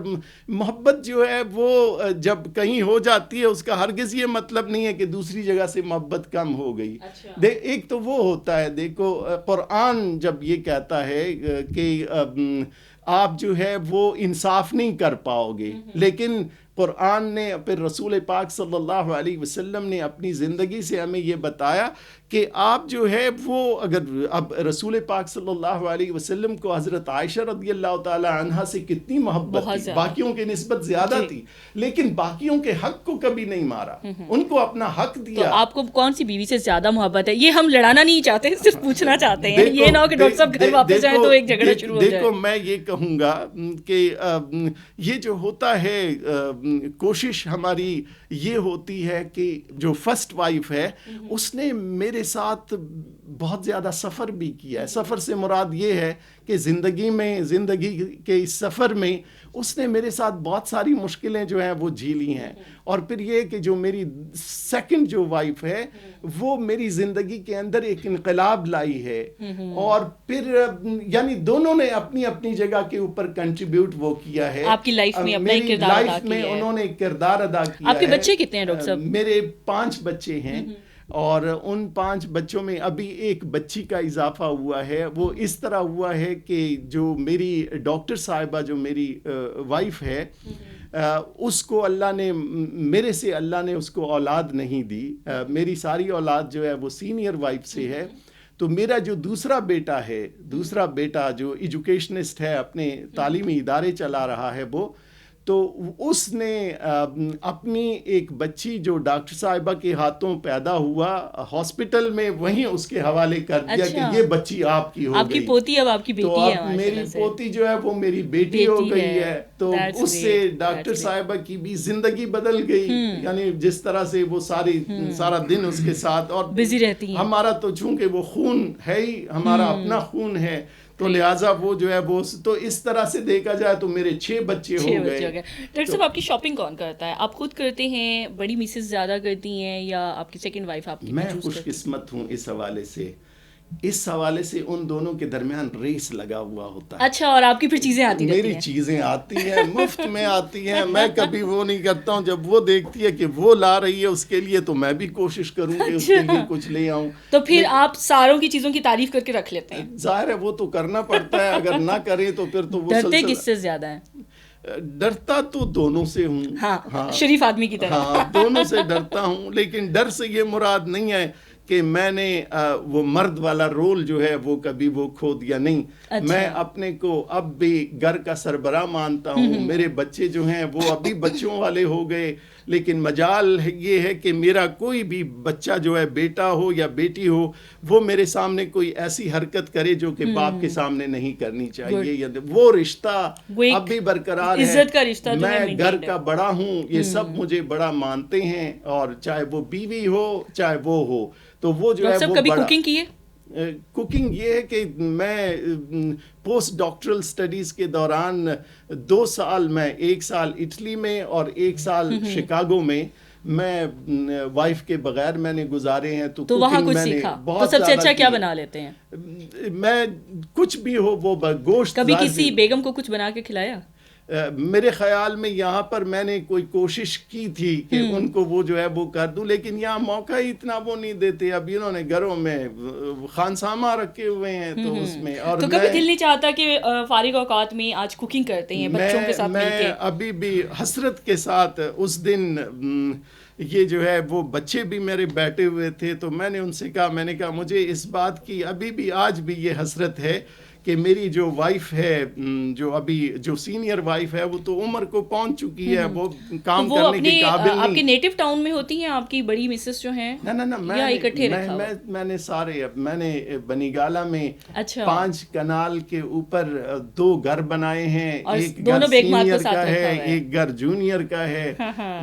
محبت جو ہے وہ جب کہیں ہو جاتی ہے اس کا ہرگز یہ مطلب نہیں ہے کہ دوسری جگہ سے محبت کم ہو گئی. ایک تو وہ ہوتا ہے, دیکھو قرآن جب یہ کہتا ہے کہ آپ جو ہے وہ انصاف نہیں کر پاؤ گے, لیکن قرآن نے پھر رسول پاک صلی اللہ علیہ وسلم نے اپنی زندگی سے ہمیں یہ بتایا کہ آپ جو ہے وہ اگر اب رسول پاک صلی اللہ علیہ وسلم کو حضرت عائشہ رضی اللہ تعالی عنہا سے کتنی محبت تھی, باقیوں کے نسبت زیادہ تھی, لیکن باقیوں کے حق کو کبھی نہیں مارا, ان کو اپنا حق دیا. تو آپ کو کون سی بیوی سے زیادہ محبت ہے؟ یہ ہم لڑانا نہیں چاہتے, صرف پوچھنا چاہتے ہیں, یہ نہ ہو کہ ڈاکٹر صاحب گھر واپس جائیں تو ایک جھگڑا شروع ہو جائے. دیکھو میں یہ کہوں گا کہ یہ جو ہوتا ہے کوشش ہماری یہ ہوتی ہے کہ جو فرسٹ وائف ہے اس نے میرے ساتھ بہت زیادہ سفر بھی کیا ہے. سفر سے مراد یہ ہے کہ زندگی کے اس سفر میں اس نے میرے ساتھ بہت ساری مشکلیں جو ہیں وہ جھیلی ہیں. اور پھر یہ کہ جو میری سیکنڈ جو وائف ہے وہ میری زندگی کے اندر ایک انقلاب لائی ہے, اور پھر یعنی دونوں نے اپنی اپنی جگہ کے اوپر کنٹریبیوٹ وہ کیا ہے. آپ کی لائف میں اپنا ایک کردار ادا کیا ہے. انہوں نے کردار ادا کیا ہے. آپ کے بچے کتنے ہیں ڈاکٹر صاحب؟ میرے 5 بچے ہیں, اور ان 5 بچوں میں ابھی ایک بچی کا اضافہ ہوا ہے. وہ اس طرح ہوا ہے کہ جو میری ڈاکٹر صاحبہ جو میری وائف ہے اس کو اللہ نے میرے سے اللہ نے اس کو اولاد نہیں دی. میری ساری اولاد جو ہے وہ سینئر وائف سے ہے. تو میرا جو دوسرا بیٹا جو ایجوکیشنسٹ ہے, اپنے تعلیمی ادارے چلا رہا ہے, وہ تو اس نے اپنی ایک بچی جو ڈاکٹر صاحبہ کے ہاتھوں پیدا ہوا ہاسپٹل میں وہیں اس کے حوالے کر دیا کہ یہ بچی آپ کی ہو گئی. آپ کی پوتی اب آپ کی بیٹی ہے. تو اب میری پوتی جو ہے وہ میری بیٹی ہو گئی ہے. تو اس سے ڈاکٹر صاحبہ کی بھی زندگی بدل گئی, یعنی جس طرح سے وہ سارا دن اس کے ساتھ اور بزی رہتی ہیں. ہمارا تو چونکہ وہ خون ہے ہی, ہمارا اپنا خون ہے, تو لہٰذا وہ جو ہے وہ تو اس طرح سے دیکھا جائے تو میرے 6 بچے ہو گئے. ڈاکٹر صاحب آپ کی شاپنگ کون کرتا ہے؟ آپ خود کرتے ہیں, بڑی مسز زیادہ کرتی ہیں, یا آپ کی سیکنڈ وائف آپ کی؟ میں خوش قسمت ہوں اس حوالے سے ان دونوں کے درمیان ریس لگا ہوا ہوتا ہے. اچھا, اور آپ کی پھر چیزیں آتی ہیں؟ میری چیزیں آتی ہیں, مفت میں آتی ہیں. میں کبھی وہ نہیں کرتا ہوں, جب وہ دیکھتی ہے کہ وہ لا رہی ہے اس کے لیے تو میں بھی کوشش کروں کہ اس کے لیے کچھ لے آؤں. تو پھر آپ ساروں کی چیزوں کی تعریف کر کے رکھ لیتے ہیں؟ ظاہر ہے وہ تو کرنا پڑتا ہے, اگر نہ کریں تو پھر تو وہ ڈرتے کس سے زیادہ ہیں؟ ڈرتا تو دونوں سے ہوں. ہاں, شریف آدمی کی طرح. ہاں, دونوں سے ڈرتا ہوں, لیکن ڈر سے یہ مراد نہیں ہے کہ میں نے وہ مرد والا رول جو ہے وہ کبھی وہ کھو دیا نہیں. میں اپنے کو اب بھی گھر کا سربراہ مانتا ہوں. میرے بچے جو ہیں وہ ابھی بچوں والے ہو گئے, لیکن مجال یہ ہے کہ میرا کوئی بھی بچہ جو ہے, بیٹا ہو یا بیٹی ہو, وہ میرے سامنے کوئی ایسی حرکت کرے جو کہ باپ کے سامنے نہیں کرنی چاہیے. یا وہ رشتہ اب بھی برقرار ہے. عزت کا رشتہ میں گھر کا بڑا ہوں, یہ سب مجھے بڑا مانتے ہیں, اور چاہے وہ بیوی ہو چاہے وہ ہو, تو وہ جو ہے وہ کبھی بڑا. کوکنگ کی ہے؟ کوکنگ یہ ہے کہ میں پوسٹ ڈاکٹرل سٹڈیز کے دوران 2 سال, میں 1 سال اٹلی میں اور 1 سال شکاگو میں وائف کے بغیر میں نے گزارے ہیں. تو وہاں کچھ سیکھا. تو سب سے اچھا کیا بنا لیتے ہیں؟ میں کچھ بھی ہو, وہ گوشت. کبھی کسی بیگم کو کچھ بنا کے کھلایا؟ میرے خیال میں یہاں پر میں نے کوئی کوشش کی تھی کہ ان کو وہ جو ہے وہ کر دوں, لیکن یہاں موقع ہی اتنا وہ نہیں دیتے. اب انہوں نے گھروں میں خانسامہ رکھے ہوئے ہیں, تو اس میں. اور تو کبھی دل نہیں چاہتا کہ فارغ اوقات میں آج کوکنگ کرتے ہیں بچوں کے ساتھ مل کے؟ میں ابھی بھی حسرت کے ساتھ اس دن یہ جو ہے وہ بچے بھی میرے بیٹھے ہوئے تھے, تو میں نے ان سے کہا, میں نے کہا مجھے اس بات کی ابھی بھی آج بھی یہ حسرت ہے کہ میری جو وائف ہے, جو ابھی جو سینئر وائف ہے, وہ تو عمر کو پہنچ چکی ہے, وہ کام کرنے کے قابل نہیں. آپ کے نیٹو ٹاؤن میں ہوتی ہیں آپ کی بڑی مسز جو ہیں؟ نہ میں نے سارے, میں نے بنیگالا میں 5 کنال کے اوپر 2 گھر بنائے ہیں. ایک گھر سینئر کا ہے, ایک گھر جونیئر کا ہے.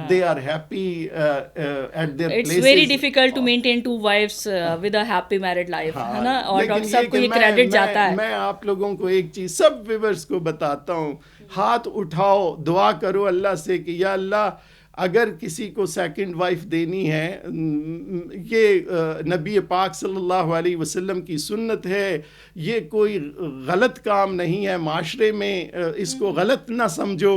They are happy at their places. It's very difficult to maintain 2 wives with a happy married life, ہے نا. اور ڈاکٹر صاحب کو یہ کریڈٹ جاتا ہے. میں آپ لوگوں کو ایک چیز, سب ویورز کو بتاتا ہوں, ہاتھ اٹھاؤ, دعا کرو اللہ سے کہ یا اللہ اگر کسی کو سیکنڈ وائف دینی ہے, یہ نبی پاک صلی اللہ علیہ وسلم کی سنت ہے, یہ کوئی غلط کام نہیں ہے معاشرے میں, اس کو غلط نہ سمجھو.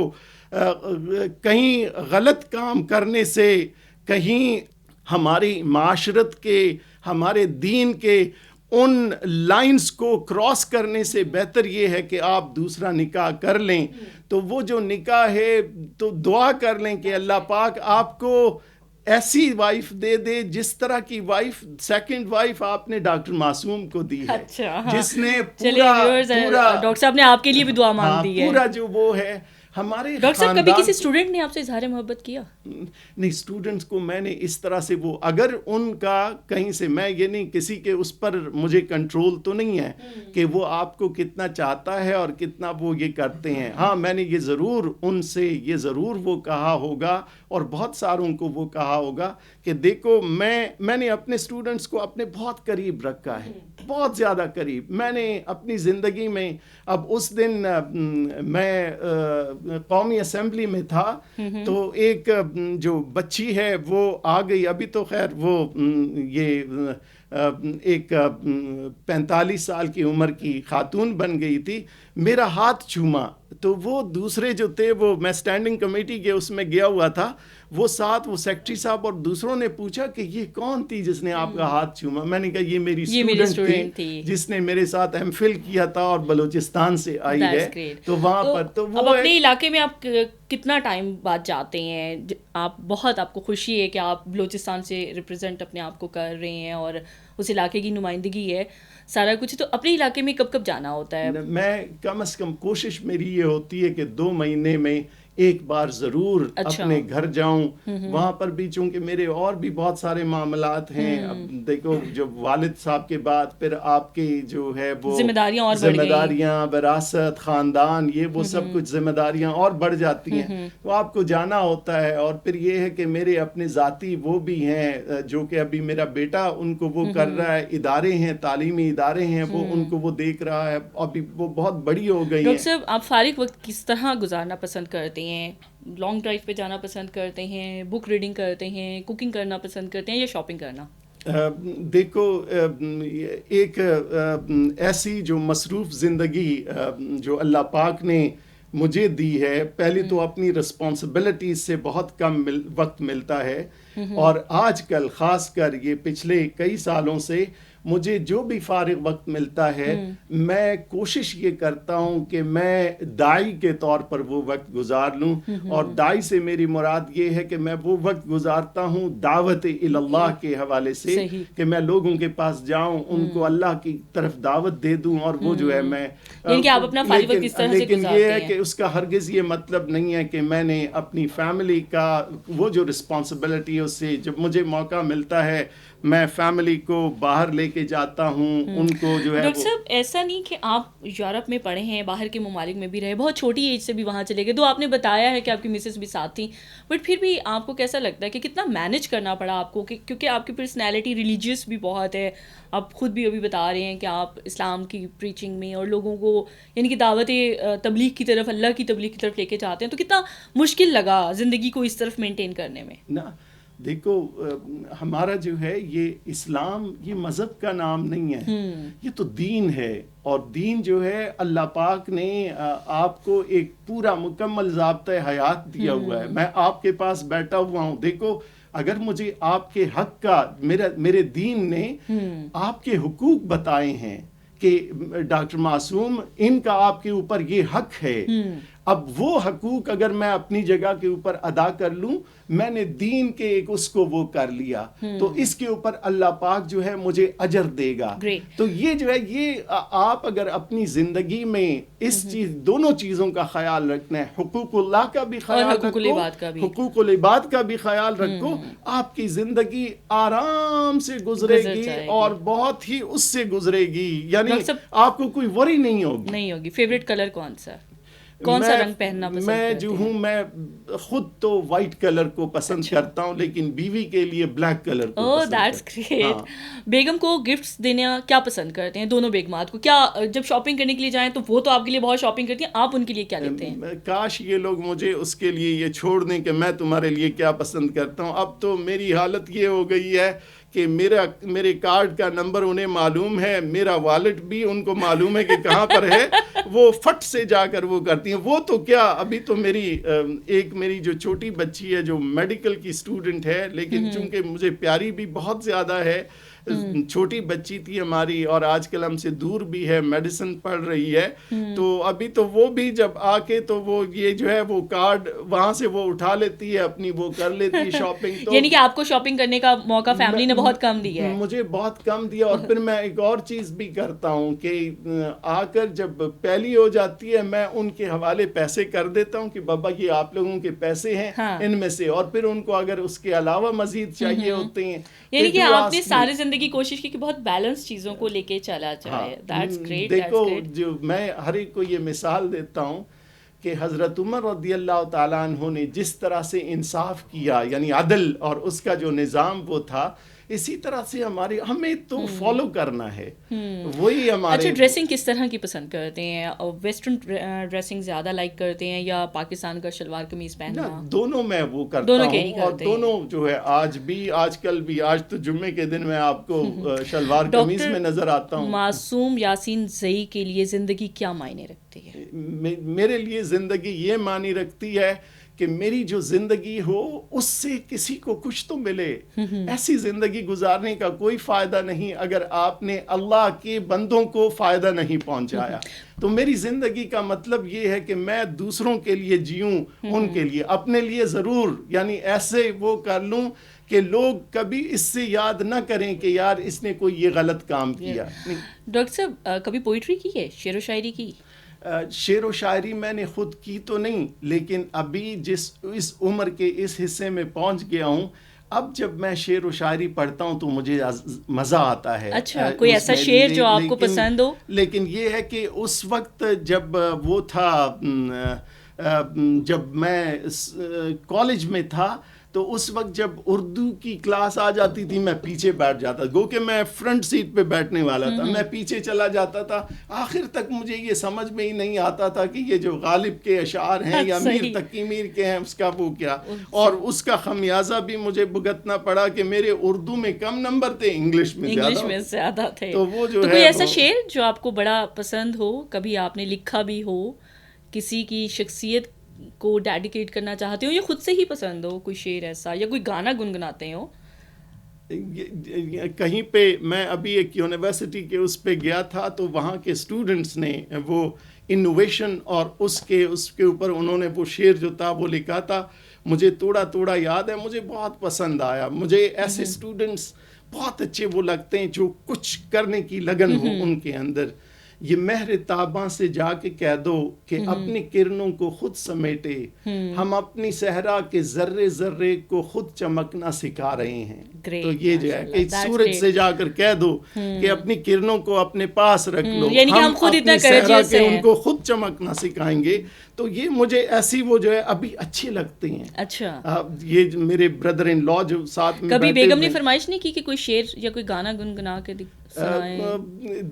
کہیں غلط کام کرنے سے, کہیں ہماری معاشرت کے, ہمارے دین کے ان لائنز کو کراس کرنے سے بہتر یہ ہے کہ آپ دوسرا نکاح کر لیں. تو وہ جو نکاح ہے, تو دعا کر لیں کہ اللہ پاک آپ کو ایسی وائف دے دے جس طرح کی وائف, سیکنڈ وائف آپ نے ڈاکٹر معصوم کو دی ہے, جس نے پورا ڈاکٹر صاحب نے آپ کے لیے بھی دعا مانگ دی ہے, پورا جو وہ ہے ہمارے. ڈاکٹر صاحب کبھی کسی اسٹوڈنٹ نے آپ سے اظہار محبت کیا؟ نہیں, اسٹوڈنٹس کو میں نے اس طرح سے وہ, اگر ان کا کہیں سے, میں یہ نہیں کسی کے اس پر مجھے کنٹرول تو نہیں ہے کہ وہ آپ کو کتنا چاہتا ہے اور کتنا وہ یہ کرتے ہیں. ہاں میں نے یہ ضرور ان سے یہ ضرور وہ کہا ہوگا, اور بہت ساروں کو وہ کہا ہوگا کہ دیکھو میں نے اپنے اسٹوڈنٹس کو اپنے بہت قریب رکھا ہے, بہت زیادہ قریب. میں نے اپنی زندگی میں, اب اس دن میں قومی اسمبلی میں تھا, تو ایک جو بچی ہے وہ آ گئی, ابھی تو خیر وہ یہ ایک 45 سال کی عمر کی خاتون بن گئی تھی. میرا ہاتھ چوما, تو وہ دوسرے جو تھے, وہ میں اسٹینڈنگ کمیٹی کے اس میں گیا ہوا تھا, وہ ساتھ وہ سیکٹری صاحب اور دوسروں نے پوچھا کہ یہ کون تھی جس نے آپ کا ہاتھ چوما. میں نے کہا یہ میری اسٹوڈنٹ تھی جس نے میرے ساتھ ایم فل کیا تھا اور بلوچستان سے آئی ہے. تو وہاں پر تو وہ اپنے علاقے میں آپ کتنا ٹائم بعد جاتے ہیں؟ آپ کو خوشی ہے کہ آپ بلوچستان سے ریپرزینٹ اپنے آپ کو کر رہے ہیں اور اس علاقے کی نمائندگی ہے سارا کچھ, تو اپنے علاقے میں کب جانا ہوتا ہے؟ میں کم از کم کوشش میری یہ ہوتی ہے کہ 2 مہینے میں ایک بار ضرور اپنے گھر جاؤں. وہاں پر بھی چونکہ میرے اور بھی بہت سارے معاملات ہیں. اب دیکھو, جو والد صاحب کے بعد پھر آپ کی جو ہے وہ ذمہ داریاں, وراثت, خاندان, یہ وہ سب کچھ ذمہ داریاں اور بڑھ جاتی ہیں, تو آپ کو جانا ہوتا ہے. اور پھر یہ ہے کہ میرے اپنے ذاتی وہ بھی ہیں, جو کہ ابھی میرا بیٹا ان کو وہ کر رہا ہے, ادارے ہیں, تعلیمی ادارے ہیں, وہ ان کو وہ دیکھ رہا ہے, ابھی وہ بہت بڑی ہو گئی ہیں. ڈاکٹر صاحب آپ فارغ وقت کس طرح گزارنا پسند کرتے ہیں؟ لانگ ڈرائیو پہ جانا پسند کرتے ہیں, بک ریڈنگ کرتے ہیں, کوکنگ کرنا پسند کرتے ہیں, یا شاپنگ کرنا؟ دیکھو, ایک ایسی جو مصروف زندگی جو اللہ پاک نے مجھے دی ہے, پہلی تو اپنی رسپانسبلٹیز سے بہت کم وقت ملتا ہے, اور آج کل خاص کر یہ پچھلے کئی سالوں سے مجھے جو بھی فارغ وقت ملتا ہے میں کوشش یہ کرتا ہوں کہ میں داعی کے طور پر وہ وقت گزار لوں، اور داعی سے میری مراد یہ ہے کہ میں وہ وقت گزارتا ہوں دعوت اللہ کے حوالے سے، کہ میں لوگوں کے پاس جاؤں، ان کو اللہ کی طرف دعوت دے دوں، اور وہ جو ہے میں یعنی کہ آپ اپنا فارغ وقت کس طرح سے لیکن یہ ہے کہ اس کا ہرگز یہ مطلب نہیں ہے کہ میں نے اپنی فیملی کا وہ جو رسپانسبلٹی ہے اس سے، جب مجھے موقع ملتا ہے میں فیملی کو باہر لے کے جاتا ہوں، ان کو جو ہے ڈاکٹر صاحب ایسا نہیں کہ آپ یورپ میں پڑھے ہیں، باہر کے ممالک میں بھی رہے، بہت چھوٹی ایج سے بھی وہاں چلے گئے، تو آپ نے بتایا ہے کہ آپ کی مسز بھی ساتھ تھیں، بٹ پھر بھی آپ کو کیسا لگتا ہے کہ کتنا مینیج کرنا پڑا آپ کو، کیونکہ آپ کی پرسنالٹی ریلیجیس بھی بہت ہے، آپ خود بھی ابھی بتا رہے ہیں کہ آپ اسلام کی پریچنگ میں اور لوگوں کو یعنی کہ دعوت تبلیغ کی طرف، اللہ کی تبلیغ کی طرف لے کے جاتے ہیں، تو کتنا مشکل لگا زندگی کو اس طرف مینٹین کرنے میں؟ نا دیکھو ہمارا جو ہے یہ اسلام یہ مذہب کا نام نہیں ہے، یہ تو دین ہے، اور دین جو ہے اللہ پاک نے آپ کو ایک پورا مکمل ضابطۂ حیات دیا ہوا ہے۔ میں آپ کے پاس بیٹھا ہوا ہوں، دیکھو اگر مجھے آپ کے حق کا میرے دین نے آپ کے حقوق بتائے ہیں کہ ڈاکٹر معصوم ان کا آپ کے اوپر یہ حق ہے، اب وہ حقوق اگر میں اپنی جگہ کے اوپر ادا کر لوں، میں نے دین کے ایک اس کو وہ کر لیا، تو اس کے اوپر اللہ پاک جو ہے مجھے اجر دے گا۔ تو یہ جو ہے یہ آپ اگر اپنی زندگی میں اس چیز دونوں چیزوں کا خیال رکھنا ہے، حقوق اللہ کا بھی خیال رکھو، حقوق العباد کا بھی خیال رکھو، آپ کی زندگی آرام سے گزرے گی اور بہت ہی اس سے گزرے گی، یعنی آپ کو کوئی وری نہیں ہوگی۔ فیوریٹ کلر کون سا، کون سا رنگ پہننا پسند میں کرتے جو ہیں؟ ہوں میں خود تو وائٹ کلر کو پسند کرتا ہوں، لیکن بیوی کے لیے بلیک کلر کو پسند دیٹس گریٹ۔ بیگم کو گفٹس دینا کیا پسند کرتے ہیں؟ دونوں بیگمات کو کیا جب شاپنگ کرنے کے لیے جائیں تو وہ تو آپ کے لیے بہت شاپنگ کرتی ہیں، آپ ان کے لیے کیا لیتے ہیں؟ کاش یہ لوگ مجھے اس کے لیے یہ چھوڑ دیں کہ میں تمہارے لیے کیا پسند کرتا ہوں۔ اب تو میری حالت یہ ہو گئی ہے کہ میرے کارڈ کا نمبر انہیں معلوم ہے، میرا والٹ بھی ان کو معلوم ہے کہ کہاں پر ہے، وہ فٹ سے جا کر وہ کرتی ہیں۔ وہ تو کیا، ابھی تو میری جو چھوٹی بچی ہے جو میڈیکل کی اسٹوڈنٹ ہے، لیکن چونکہ مجھے پیاری بھی بہت زیادہ ہے، چھوٹی بچی تھی ہماری اور آج کل ہم سے دور بھی ہے، میڈیسن پڑھ رہی ہے، تو ابھی تو وہ بھی جب آ کے تو وہ یہ جو ہے وہ کارڈ وہاں سے وہ اٹھا لیتی ہے، اپنی وہ کر لیتی ہے شاپنگ۔ تو یعنی کہ آپ کو شاپنگ کرنے کا موقع فیملی نے بہت کم دیا ہے؟ مجھے بہت کم دیا، اور پھر میں ایک اور چیز بھی کرتا ہوں کہ آ کر جب پہلی ہو جاتی ہے میں ان کے حوالے پیسے کر دیتا ہوں کہ بابا یہ آپ لوگوں کے پیسے ہیں ان میں سے، اور پھر ان کو اگر اس کے علاوہ مزید چاہیے ہوتے ہیں، یعنی کہ آپ نے ساری زندگی کوشش کی کہ بہت بیلنس چیزوں کو لے کے چلا جائے۔ That's great. دیکھو جو میں ہر ایک کو یہ مثال دیتا ہوں کہ حضرت عمر رضی اللہ تعالیٰ عنہ نے جس طرح سے انصاف کیا، یعنی عدل اور اس کا جو نظام وہ تھا، اسی طرح سے ہمیں تو فالو کرنا ہے، وہی ہمارے۔ اچھا، ڈریسنگ کس طرح کی پسند کرتے ہیں؟ ویسٹرن ڈریسنگ زیادہ لائک کرتے ہیں یا پاکستان کا شلوار قمیض پہننا؟ دونوں میں وہ کرتا ہوں، اور دونوں جو ہے آج کل بھی آج تو جمعے کے دن میں آپ کو شلوار قمیض میں نظر آتا ہوں۔ معصوم یاسین زئی کے لیے زندگی کیا معنی رکھتی ہے؟ میرے لیے زندگی یہ معنی رکھتی ہے کہ میری جو زندگی ہو اس سے کسی کو کچھ تو ملے۔ ایسی زندگی گزارنے کا کوئی فائدہ نہیں اگر آپ نے اللہ کے بندوں کو فائدہ نہیں پہنچایا۔ تو میری زندگی کا مطلب یہ ہے کہ میں دوسروں کے لیے جیوں، ان کے لیے، اپنے لیے ضرور، یعنی ایسے وہ کر لوں کہ لوگ کبھی اس سے یاد نہ کریں کہ یار اس نے کوئی یہ غلط کام کیا۔ ڈاکٹر صاحب کبھی پوئٹری کی ہے، شعر و شاعری کی؟ شعر و شاعری میں نے خود کی تو نہیں، لیکن ابھی اس عمر کے اس حصے میں پہنچ گیا ہوں، اب جب میں شعر و شاعری پڑھتا ہوں تو مجھے مزہ آتا ہے۔ اچھا، کوئی ایسا شعر جو آپ کو پسند ہو؟ لیکن یہ ہے کہ اس وقت جب وہ تھا، جب میں کالج میں تھا، تو اس وقت جب اردو کی کلاس آ جاتی تھی میں پیچھے بیٹھ جاتا، گو کہ میں فرنٹ سیٹ پہ بیٹھنے والا تھا، میں پیچھے چلا جاتا تھا۔ آخر تک مجھے یہ سمجھ میں ہی نہیں آتا تھا کہ یہ جو غالب کے اشعار ہیں یا میر تقی میر کے ہیں اس کا وہ کیا، اور اس کا خمیازہ بھی مجھے بھگتنا پڑا کہ میرے اردو میں کم نمبر تھے، انگلش میں زیادہ تھے۔ تو وہ جو ہے، کوئی ایسا شعر جو آپ کو بڑا پسند ہو، کبھی آپ نے لکھا بھی ہو، کسی کی شخصیت کو ڈیڈیکیٹ کرنا چاہتے ہو یا خود سے ہی پسند ہو کوئی شعر ایسا، یا کوئی گانا گنگناتے ہو؟ کہیں پہ میں ابھی ایک یونیورسٹی کے اس پہ گیا تھا تو وہاں کے اسٹوڈنٹس نے وہ انوویشن اور اس کے اوپر انہوں نے وہ شعر جو تھا وہ لکھا تھا، مجھے توڑا یاد ہے، مجھے بہت پسند آیا. مجھے ایسے اسٹوڈنٹس بہت اچھے وہ لگتے ہیں جو کچھ کرنے کی لگن ہو ان کے اندر. یہ مہر تاباں سے جا کے کہہ دو کہ اپنی کرنوں کو خود سمیٹے، ہم اپنی صحرا کے ذرے ذرے کو خود چمکنا سکھا رہے ہیں. تو یہ جو ہے کہ سورج سے جا کر کہہ دو کہ اپنی کرنوں کو اپنے پاس رکھ لو، یعنی ہم خود اتنا صحرا کے ان کو خود چمکنا سکھائیں گے. تو یہ مجھے ایسی وہ جو ہے ابھی اچھے لگتے ہیں. اچھا، یہ میرے بردر ان لا جو ساتھ میں کبھی بیگم نے فرمائش نہیں کی کہ کوئی شعر یا کوئی گانا گنگنا کے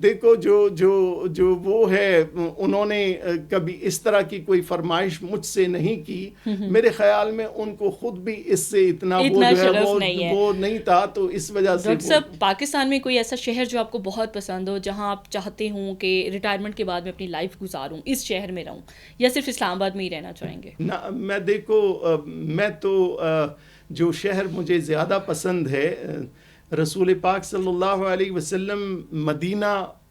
دیکھو جو وہ ہے انہوں نے کبھی اس طرح کی کوئی فرمائش مجھ سے نہیں کی. میرے خیال میں ان کو خود بھی اس سے اتنا وہ نہیں تھا، تو اس وجہ سے. ڈاکٹر صاحب، پاکستان میں کوئی ایسا شہر جو آپ کو بہت پسند ہو، جہاں آپ چاہتے ہوں کہ ریٹائرمنٹ کے بعد میں اپنی لائف گزاروں، اس شہر میں رہوں، یا صرف اسلام آباد میں ہی رہنا چاہیں گے؟ میں دیکھو میں تو جو شہر مجھے زیادہ پسند ہے، رسول پاک صلی اللہ علیہ وسلم مدینہ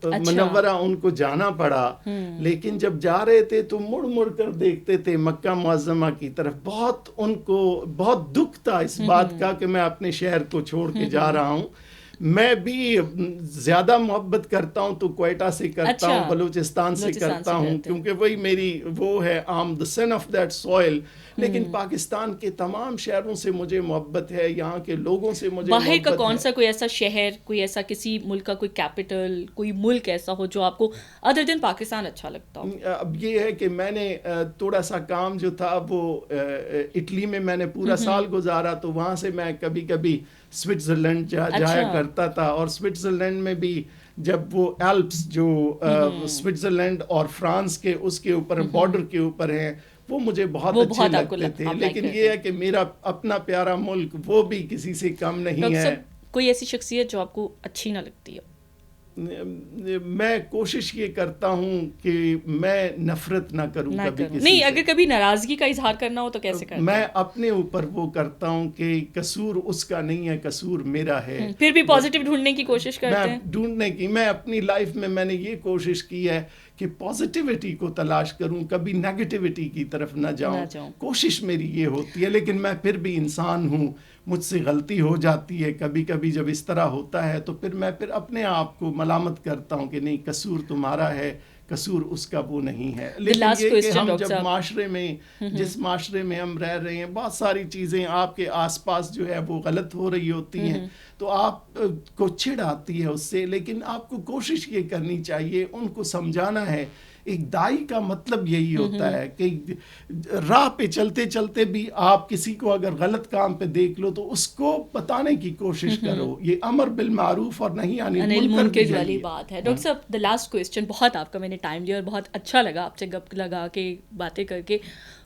منورہ ان کو جانا پڑا، لیکن جب جا رہے تھے تو مڑ مڑ کر دیکھتے تھے مکہ معظمہ کی طرف. بہت ان کو بہت دکھ تھا اس بات کا کہ میں اپنے شہر کو چھوڑ کے جا رہا ہوں. میں بھی زیادہ محبت کرتا ہوں تو کوئٹہ سے کرتا ہوں، بلوچستان سے کرتا ہوں، کیونکہ وہی میری وہ ہے آم دا سن آف دیٹ سوئل. لیکن پاکستان کے تمام شہروں سے مجھے محبت ہے، یہاں کے لوگوں سے مجھے محبت ہے. باہر کا کون سا کوئی ایسا شہر، کوئی ایسا کسی ملک کا کوئی کیپٹل، کوئی ملک ایسا ہو جو آپ کو ادر دین پاکستان اچھا لگتا ہو؟ اب یہ ہے کہ میں نے تھوڑا سا کام جو تھا وہ اٹلی میں نے پورا سال گزارا، تو وہاں سے میں کبھی کبھی سوئٹزرلینڈ جایا کرتا تھا. اور سوئٹزرلینڈ میں بھی جب وہ ایلپس جو سوئٹزرلینڈ اور فرانس کے اس کے اوپر بارڈر کے اوپر ہیں، وہ مجھے بہت اچھے لگتے تھے. لیکن یہ ہے کہ میرا اپنا پیارا ملک وہ بھی کسی سے کم نہیں ہے. کوئی ایسی شخصیت جو آپ کو اچھی نہ لگتی ہو؟ میں کوشش یہ کرتا ہوں کہ میں نفرت نہ کروں کبھی کسی سے. نہیں، اگر کبھی ناراضگی کا اظہار کرنا ہو تو کیسے کرتے ہیں؟ میں اپنے اوپر وہ کرتا ہوں کہ قصور اس کا نہیں ہے، قصور میرا ہے. پھر بھی پازیٹیو ڈھونڈنے کی کوشش کرتے ہیں؟ میں اپنی لائف میں نے یہ کوشش کی ہے کہ پازیٹیوٹی کو تلاش کروں، کبھی نیگیٹیوٹی کی طرف نہ جاؤں. کوشش میری یہ ہوتی ہے، لیکن میں پھر بھی انسان ہوں، مجھ سے غلطی ہو جاتی ہے. کبھی کبھی جب اس طرح ہوتا ہے تو پھر میں لیکن آپ کو ملامت کرتا ہوں کہ نہیں، قصور تمہارا ہے، قصور اس کا وہ نہیں ہے. لیکن یہ کہ ہم جب معاشرے میں جس معاشرے میں ہم رہ رہے ہیں، بہت ساری چیزیں آپ کے آس پاس جو ہے وہ غلط ہو رہی ہوتی ہیں، تو آپ کو چڑ آتی ہے اس سے. لیکن آپ کو کوشش یہ کرنی چاہیے، ان کو سمجھانا ہے. ایک دائی کا مطلب یہی ہوتا ہے کہ راہ پہ چلتے چلتے بھی آپ کسی کو اگر غلط کام پہ دیکھ لو تو اس کو بتانے کی کوشش کرو. یہ امر بالمعروف اور نہیں عن المنکر والی بات ہے. ڈاکٹر صاحب، دا لاسٹ کوسچن، بہت آپ کا میں نے ٹائم لیا اور بہت اچھا لگا آپ سے گپ لگا کے باتیں کر کے.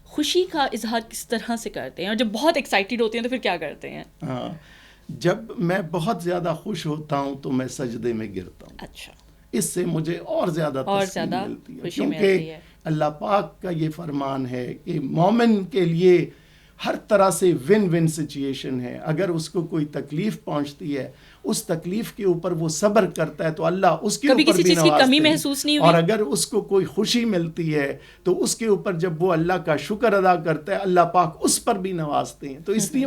خوشی کا اظہار کس طرح سے کرتے ہیں، اور جب بہت ایکسائٹیڈ ہوتے ہیں تو پھر کیا کرتے ہیں؟ جب میں بہت زیادہ خوش ہوتا ہوں تو میں سجدے میں گرتا ہوں. اچھا، اس سے مجھے اور زیادہ تسکین ملتی ہے، کیونکہ اللہ پاک کا یہ فرمان ہے کہ مومن کے لیے ہر طرح سے ون ون سچویشن ہے. اگر اس کو کوئی تکلیف پہنچتی ہے، اس تکلیف کے اوپر وہ صبر کرتا ہے تو اللہ اس کے اوپر بھی نوازتے ہیں. کبھی کسی چیز کی کمی محسوس نہیں ہوئی؟ اور اگر اس کو کوئی خوشی ملتی ہے تو اس کے اوپر جب وہ اللہ کا شکر ادا کرتا ہے، اللہ پاک اس پر بھی نوازتے ہیں. تو اس لیے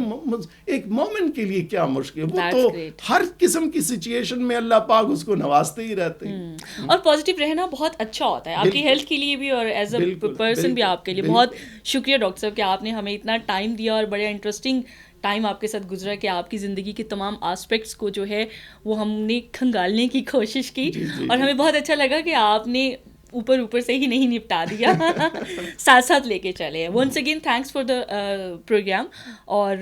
ایک مومن کے لیے کیا مشکل، وہ تو ہر قسم کی سچویشن میں اللہ پاک اس کو نوازتے ہی رہتے ہیں. اور پازیٹیو رہنا بہت اچھا ہوتا ہے آپ کی ہیلتھ کے لیے بھی اور ایز اے پرسن بھی آپ کے لیے. بہت شکریہ ڈاکٹر صاحب کہ آپ نے ہمیں اتنا ٹائم دیا اور بڑے انٹرسٹنگ ٹائم آپ کے ساتھ گزرا کہ آپ کی زندگی کے تمام آسپیکٹس کو جو ہے وہ ہم نے کھنگالنے کی کوشش کی. اور ہمیں بہت اچھا لگا کہ آپ نے اوپر سے ہی نہیں نپٹا دیا، ساتھ ساتھ لے کے چلے. Once again thanks for the programme. اور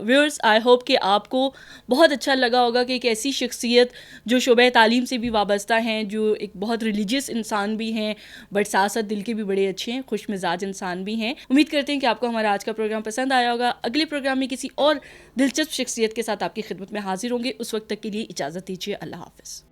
ویورس، آئی ہوپ کہ آپ کو بہت اچھا لگا ہوگا کہ ایک ایسی شخصیت جو شعبہ تعلیم سے بھی وابستہ ہیں، جو ایک بہت ریلیجیس انسان بھی ہیں، بٹ ساتھ ساتھ دل کے بھی بڑے اچھے ہیں، خوش مزاج انسان بھی ہیں. امید کرتے ہیں کہ آپ کو ہمارا آج کا پروگرام پسند آیا ہوگا. اگلے پروگرام میں کسی اور دلچسپ شخصیت کے ساتھ آپ کی خدمت میں حاضر ہوں گے. اس وقت تک کے لیے اجازت دیجیے. اللہ حافظ.